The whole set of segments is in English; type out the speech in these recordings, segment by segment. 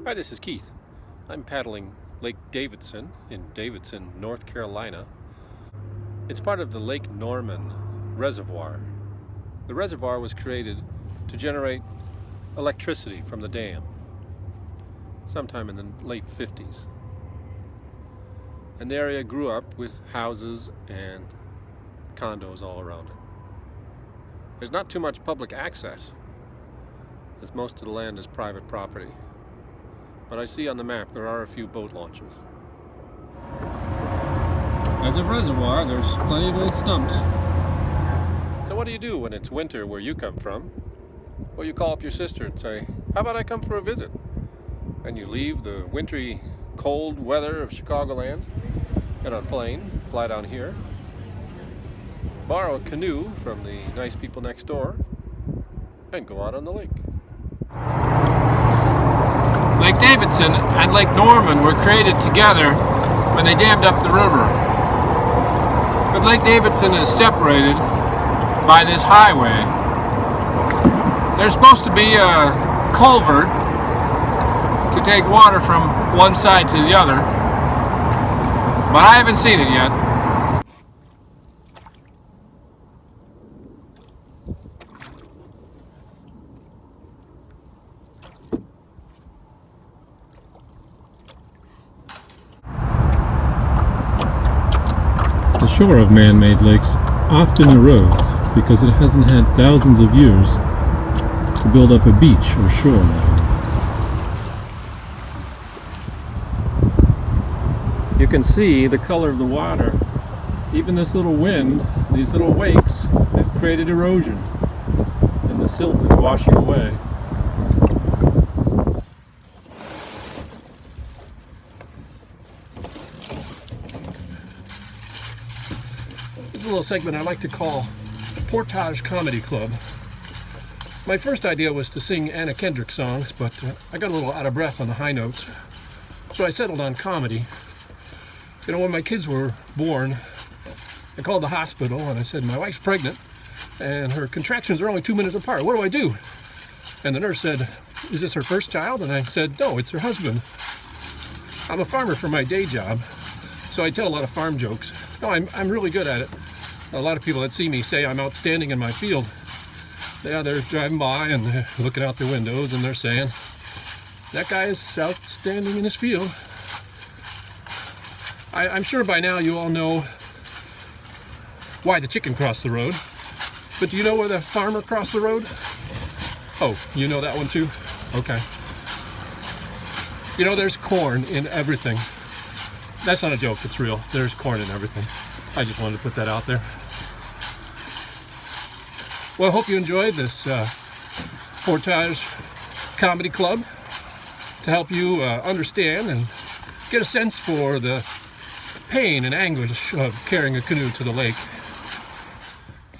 Hi, this is Keith. I'm paddling Lake Davidson in Davidson, North Carolina. It's part of the Lake Norman Reservoir. The reservoir was created to generate electricity from the dam sometime in the late 50s. And the area grew up with houses and condos all around it. There's not too much public access, as most of the land is private property. But I see on the map there are a few boat launches. As a reservoir, there's plenty of old stumps. So what do you do when it's winter where you come from? Well, you call up your sister and say, how about I come for a visit? And you leave the wintry cold weather of Chicagoland, get on a plane, fly down here, borrow a canoe from the nice people next door, and go out on the lake. Lake Davidson and Lake Norman were created together when they dammed up the river. But Lake Davidson is separated by this highway. There's supposed to be a culvert to take water from one side to the other, but I haven't seen it yet. The shore of man-made lakes often erodes because it hasn't had thousands of years to build up a beach or shoreline. You can see the color of the water. Even this little wind, these little wakes, have created erosion, and the silt is washing away. This is a little segment I like to call Portage Comedy Club. My first idea was to sing Anna Kendrick songs, but I got a little out of breath on the high notes, so I settled on comedy. You know, when my kids were born, I called the hospital and I said, my wife's pregnant and her contractions are only 2 minutes apart. What do I do? And the nurse said, is this her first child? And I said, no, it's her husband. I'm a farmer for my day job, so I tell a lot of farm jokes. No, I'm really good at it. A lot of people that see me say I'm outstanding in my field. Yeah, they're driving by and they're looking out their windows and they're saying, that guy is outstanding in his field. I'm sure by now you all know why the chicken crossed the road. But do you know where the farmer crossed the road? Oh, you know that one too? Okay. You know, there's corn in everything. That's not a joke, it's real. There's corn in everything. I just wanted to put that out there. Well, I hope you enjoyed this Portage Comedy Club to help you understand and get a sense for the pain and anguish of carrying a canoe to the lake.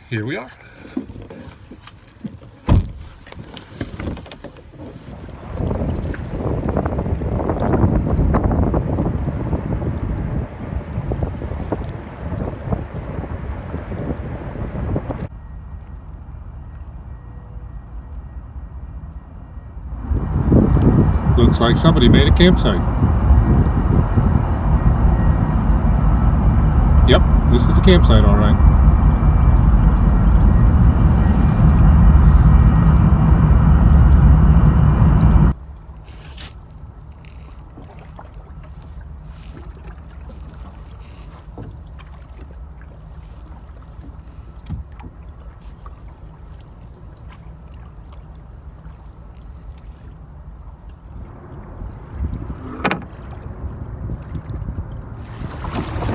Here we are. Looks like somebody made a campsite. Yep, this is a campsite, all right.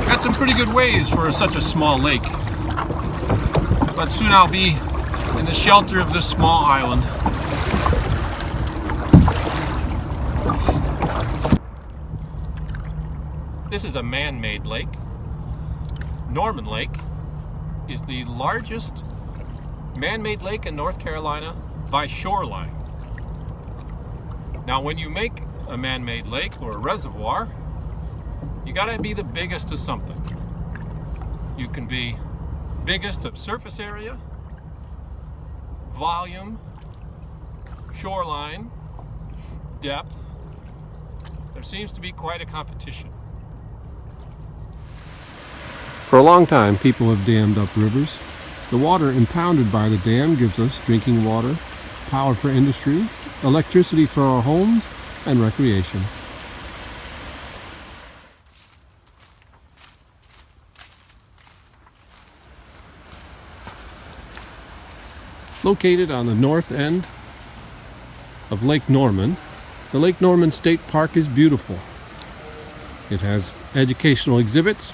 Got some pretty good waves for such a small lake, but soon I'll be in the shelter of this small island. This is a man-made lake. Norman Lake is the largest man-made lake in North Carolina by shoreline. Now, when you make a man-made lake or a reservoir, you gotta be the biggest of something. You can be biggest of surface area, volume, shoreline, depth, there seems to be quite a competition. For a long time, people have dammed up rivers. The water impounded by the dam gives us drinking water, power for industry, electricity for our homes, and recreation. Located on the north end of Lake Norman, the Lake Norman State Park is beautiful. It has educational exhibits,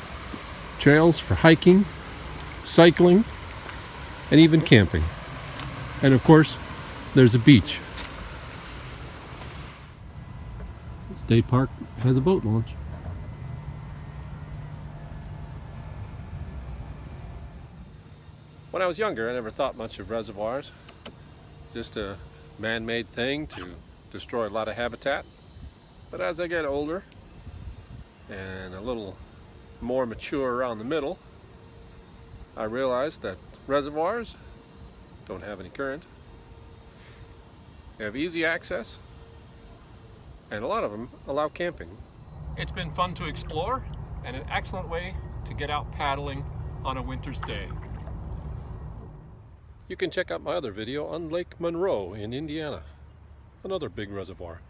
trails for hiking, cycling, and even camping. And of course, there's a beach. The state park has a boat launch. When I was younger, I never thought much of reservoirs. Just a man-made thing to destroy a lot of habitat. But as I get older and a little more mature around the middle, I realized that reservoirs don't have any current. They have easy access, and a lot of them allow camping. It's been fun to explore and an excellent way to get out paddling on a winter's day. You can check out my other video on Lake Monroe in Indiana, another big reservoir.